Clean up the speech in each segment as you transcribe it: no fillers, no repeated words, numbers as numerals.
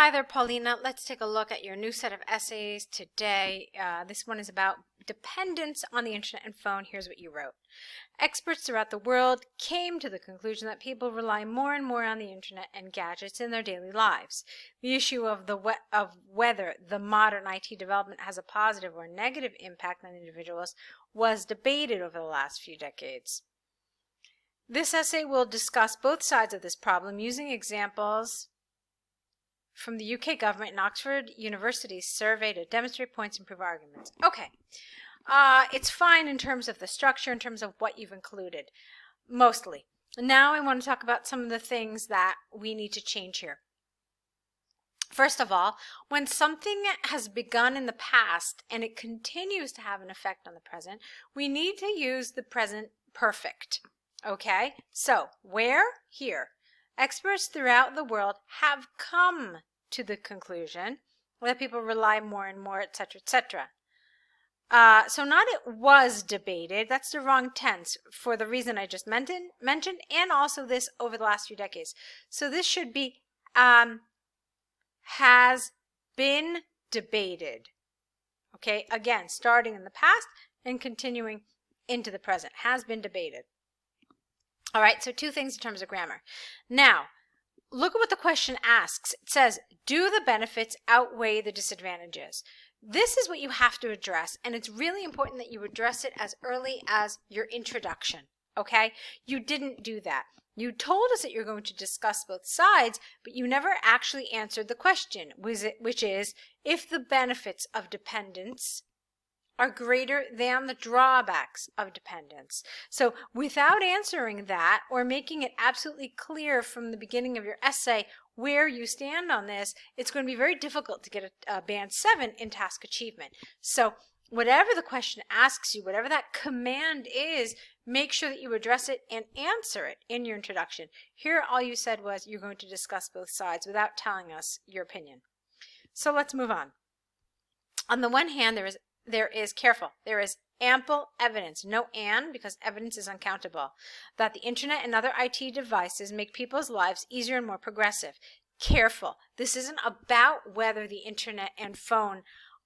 Hi there, Paulina. Let's take a look at your new set of essays today. This one is about dependence on the internet and phone. Here's what you wrote. Experts throughout the world came to the conclusion that people rely more and more on the internet and gadgets in their daily lives. The issue of whether the modern IT development has a positive or negative impact on individuals was debated over the last few decades. This essay will discuss both sides of this problem using examples from the UK government and Oxford University's survey to demonstrate points and prove arguments. Okay, it's fine in terms of the structure, in terms of what you've included, mostly. Now I want to talk about some of the things that we need to change here. First of all, when something has begun in the past and it continues to have an effect on the present, we need to use the present perfect. Okay, so where? Here. Experts throughout the world have come to the conclusion that people rely more and more, etc., etc. So not it was debated, that's the wrong tense for the reason I just mentioned, and also this over the last few decades. So this should be has been debated. Okay, again, starting in the past and continuing into the present, has been debated. All right, so two things in terms of grammar. Now, look at what the question asks. It says, do the benefits outweigh the disadvantages? This is what you have to address, and it's really important that you address it as early as your introduction, okay? You didn't do that. You told us that you're going to discuss both sides, but you never actually answered the question, which is, if the benefits of dependence are greater than the drawbacks of dependence. So without answering that or making it absolutely clear from the beginning of your essay where you stand on this, it's going to be very difficult to get a band 7 in task achievement. So whatever the question asks you, whatever that command is, make sure that you address it and answer it in your introduction. Here all you said was you're going to discuss both sides without telling us your opinion. So let's move on. On the one hand, there is ample evidence, no and because evidence is uncountable, that the internet and other IT devices make people's lives easier and more progressive. Careful. This isn't about whether the internet and phone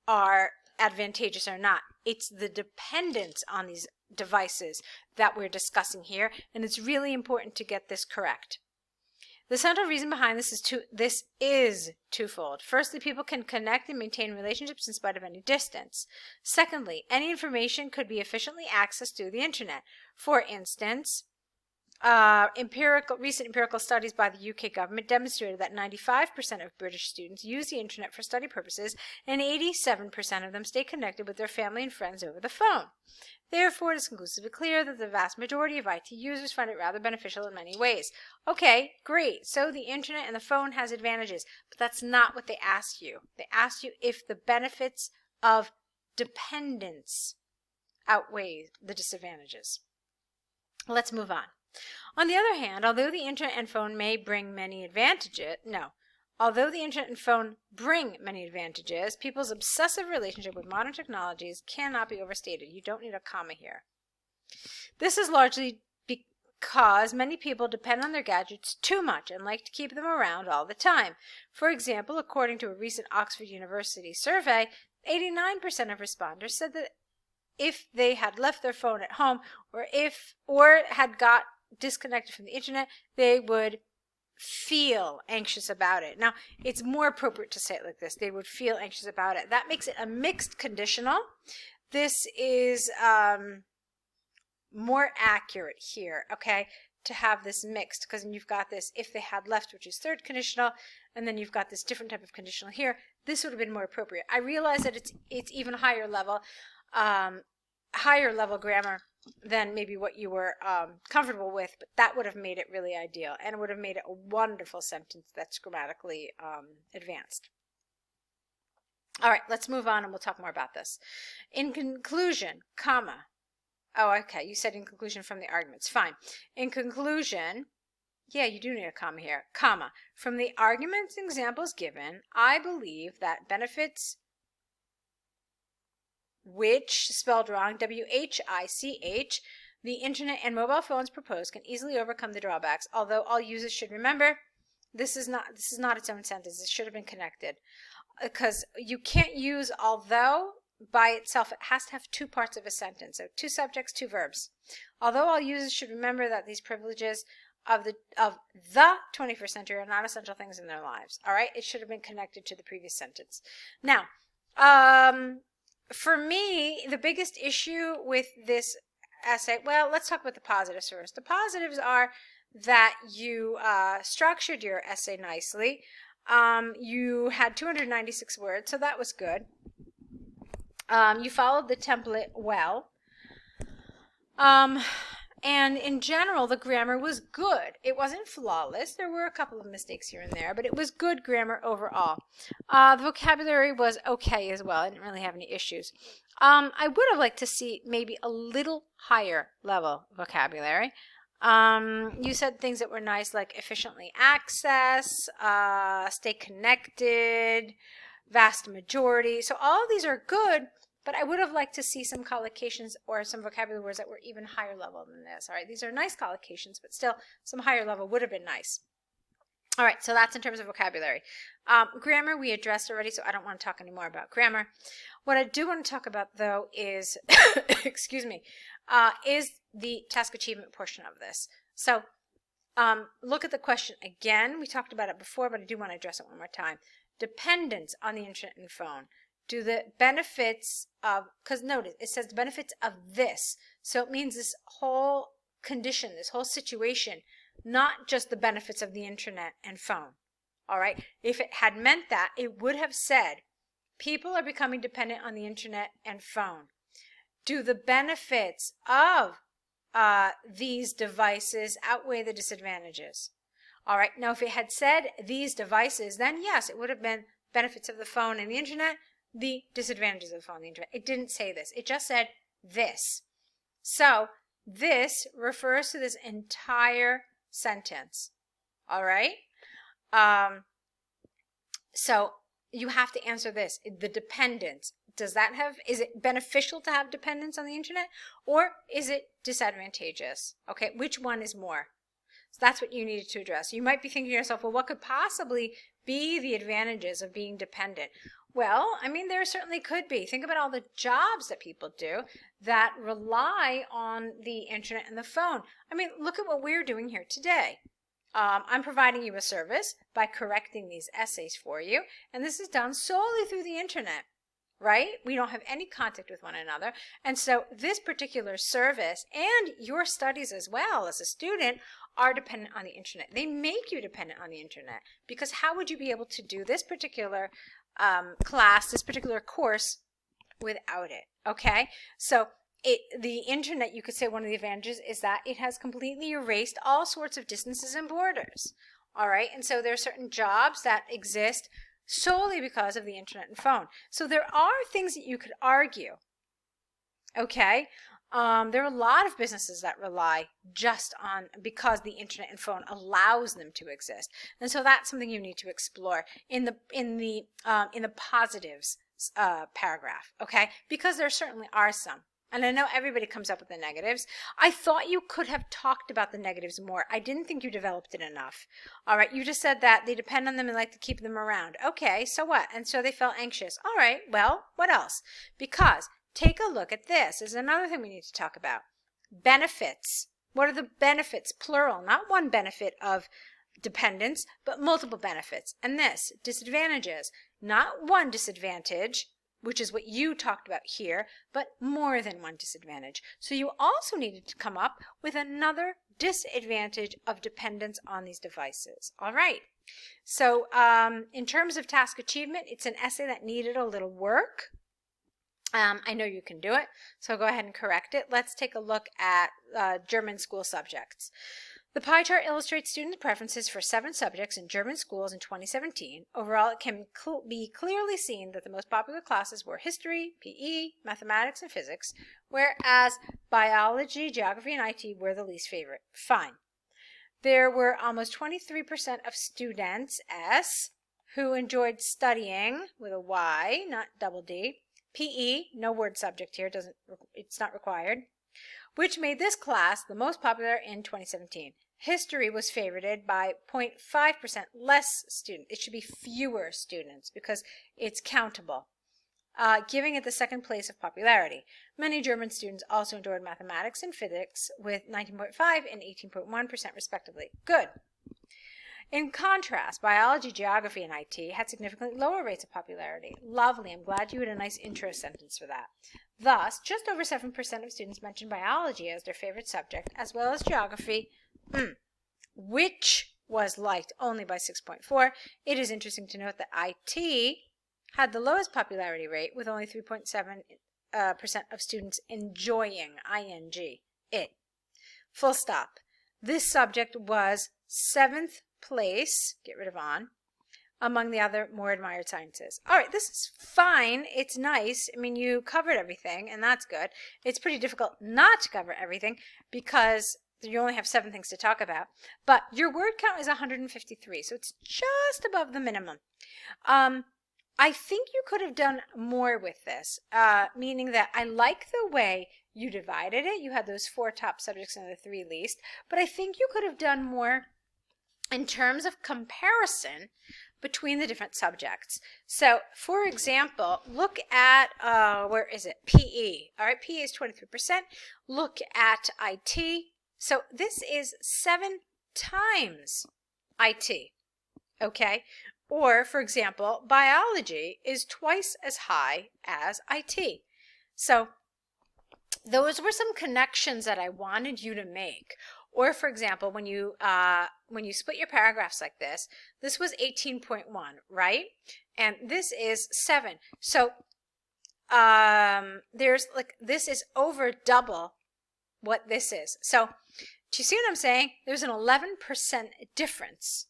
are advantageous or not. It's the dependence on these devices that we're discussing here, and it's really important to get this correct. The central reason behind this is twofold. Firstly, people can connect and maintain relationships in spite of any distance. Secondly, any information could be efficiently accessed through the internet. For instance, recent empirical studies by the UK government demonstrated that 95% of British students use the internet for study purposes, and 87% of them stay connected with their family and friends over the phone. Therefore, it is conclusively clear that the vast majority of IT users find it rather beneficial in many ways. Okay, great. So the internet and the phone has advantages, but that's not what they asked you. They asked you if the benefits of dependence outweigh the disadvantages. Let's move on. On the other hand, although the internet and phone bring many advantages, people's obsessive relationship with modern technologies cannot be overstated. You don't need a comma here. This is largely because many people depend on their gadgets too much and like to keep them around all the time. For example, according to a recent Oxford University survey, 89% of respondents said that if they had left their phone at home or had got disconnected from the internet, they would feel anxious about it. Now, it's more appropriate to say it like this. They would feel anxious about it. That makes it a mixed conditional. This is more accurate here, okay, to have this mixed, because you've got this if they had left, which is third conditional, and then you've got this different type of conditional here. This would have been more appropriate. I realize that it's even higher level grammar than maybe what you were comfortable with, but that would have made it really ideal, and it would have made it a wonderful sentence that's grammatically advanced. All right, let's move on and we'll talk more about this. In conclusion, comma. Oh, okay, you said in conclusion from the arguments. Fine. In conclusion, yeah, you do need a comma here. Comma. From the arguments and examples given, I believe that benefits which, spelled wrong, W-H-I-C-H, the internet and mobile phones proposed can easily overcome the drawbacks, although all users should remember This is not its own sentence. It should have been connected, because you can't use although by itself. It has to have two parts of a sentence. So two subjects, two verbs. Although all users should remember that these privileges of the 21st century are not essential things in their lives. All right, it should have been connected to the previous sentence. Now, for me, the biggest issue with this essay, well, let's talk about the positives first. The positives are that you structured your essay nicely. You had 296 words, so that was good. You followed the template well. And in general, the grammar was good. It wasn't flawless. There were a couple of mistakes here and there, but it was good grammar overall. The vocabulary was okay as well. I didn't really have any issues. I would have liked to see maybe a little higher level vocabulary. You said things that were nice, like efficiently access, stay connected, vast majority. So all of these are good, but I would have liked to see some collocations or some vocabulary words that were even higher level than this. All right, these are nice collocations, but still some higher level would have been nice. All right, so that's in terms of vocabulary. Grammar we addressed already, so I don't want to talk anymore about grammar. What I do want to talk about, though, is, excuse me, is the task achievement portion of this. So look at the question again. We talked about it before, but I do want to address it one more time. Dependence on the internet and phone. Do the benefits of, because notice, it says the benefits of this. So it means this whole condition, this whole situation, not just the benefits of the internet and phone. All right? If it had meant that, it would have said, people are becoming dependent on the internet and phone. Do the benefits of these devices outweigh the disadvantages? All right. Now, if it had said these devices, then yes, it would have been benefits of the phone and the internet, the disadvantages of the phone and the internet. It didn't say this. It just said this. So this refers to this entire sentence. All right. So you have to answer this. The dependence. Does that have, is it beneficial to have dependence on the internet, or is it disadvantageous? Okay, which one is more? So that's what you needed to address. You might be thinking to yourself, well, what could possibly be the advantages of being dependent? Well, I mean, there certainly could be. Think about all the jobs that people do that rely on the internet and the phone. I mean, look at what we're doing here today. I'm providing you a service by correcting these essays for you, and this is done solely through the internet, right? We don't have any contact with one another, and so this particular service and your studies as well as a student are dependent on the internet. They make you dependent on the internet, because how would you be able to do this particular class, this particular course, without it? Okay, so the internet, you could say one of the advantages is that it has completely erased all sorts of distances and borders. All right, and so there are certain jobs that exist solely because of the internet and phone. So there are things that you could argue. Okay, there are a lot of businesses that rely just on, because the internet and phone allows them to exist, and so that's something you need to explore in the positives paragraph. Okay, because there certainly are some. And I know everybody comes up with the negatives. I thought you could have talked about the negatives more. I didn't think you developed it enough. All right, you just said that they depend on them and like to keep them around. Okay, so what? And so they felt anxious. All right, well, what else? Because take a look at this. This is another thing we need to talk about. Benefits. What are the benefits? Plural, not one benefit of dependence, but multiple benefits. And this, disadvantages. Not one disadvantage, which is what you talked about here, but more than one disadvantage. So you also needed to come up with another disadvantage of dependence on these devices. All right. So in terms of task achievement, it's an essay that needed a little work. I know you can do it, so go ahead and correct it. Let's take a look at German school subjects. The pie chart illustrates student preferences for 7 subjects in German schools in 2017. Overall, it can be clearly seen that the most popular classes were history, PE, mathematics, and physics, whereas biology, geography, and IT were the least favorite. Fine. There were almost 23% of students, S, who enjoyed studying, with a Y, not double D, PE, no word subject here, it's not required, which made this class the most popular in 2017. History was favorited by 0.5% less students. It should be fewer students because it's countable, giving it the second place of popularity. Many German students also enjoyed mathematics and physics with 19.5 and 18.1% respectively. Good. In contrast, biology, geography, and IT had significantly lower rates of popularity. Lovely. I'm glad you had a nice intro sentence for that. Thus, just over 7% of students mentioned biology as their favorite subject, as well as geography, which was liked only by 6.4. It is interesting to note that IT had the lowest popularity rate, with only 3.7% of students enjoying it. Full stop. This subject was 7th place, get rid of on, among the other more admired sciences. All right, this is fine. It's nice. I mean, you covered everything, and that's good. It's pretty difficult not to cover everything because you only have 7 things to talk about. But your word count is 153, so it's just above the minimum. I think you could have done more with this, meaning that I like the way you divided it. You had those 4 top subjects and the 3 least, but I think you could have done more in terms of comparison between the different subjects. So, for example, look at, where is it? PE. All right, PE is 23%. Look at IT. So this is 7 times IT, okay? Or, for example, biology is twice as high as IT. So those were some connections that I wanted you to make. Or, for example, when you split your paragraphs like this was 18.1, right? And this is 7. So this is over double what this is. So do you see what I'm saying? There's an 11% difference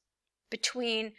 between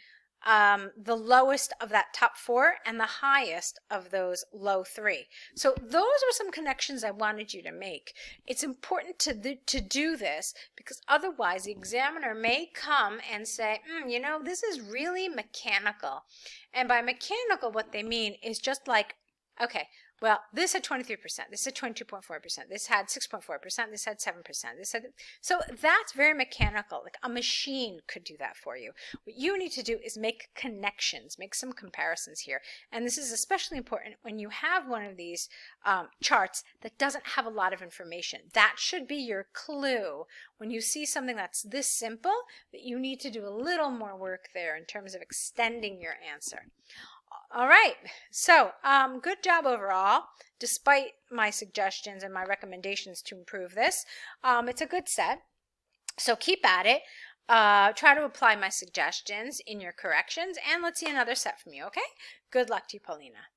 the lowest of that top 4 and the highest of those low 3. So those are some connections I wanted you to make. It's important to do this because otherwise the examiner may come and say, you know, this is really mechanical. And by mechanical, what they mean is just like, okay, well, this had 23%, this had 22.4%, this had 6.4%, this had 7%, this had... So that's very mechanical. Like a machine could do that for you. What you need to do is make connections, make some comparisons here. And this is especially important when you have one of these charts that doesn't have a lot of information. That should be your clue when you see something that's this simple, that you need to do a little more work there in terms of extending your answer. All right, so good job overall, despite my suggestions and my recommendations to improve this. It's a good set, so keep at it. Try to apply my suggestions in your corrections, and let's see another set from you, okay? Good luck to you, Polina.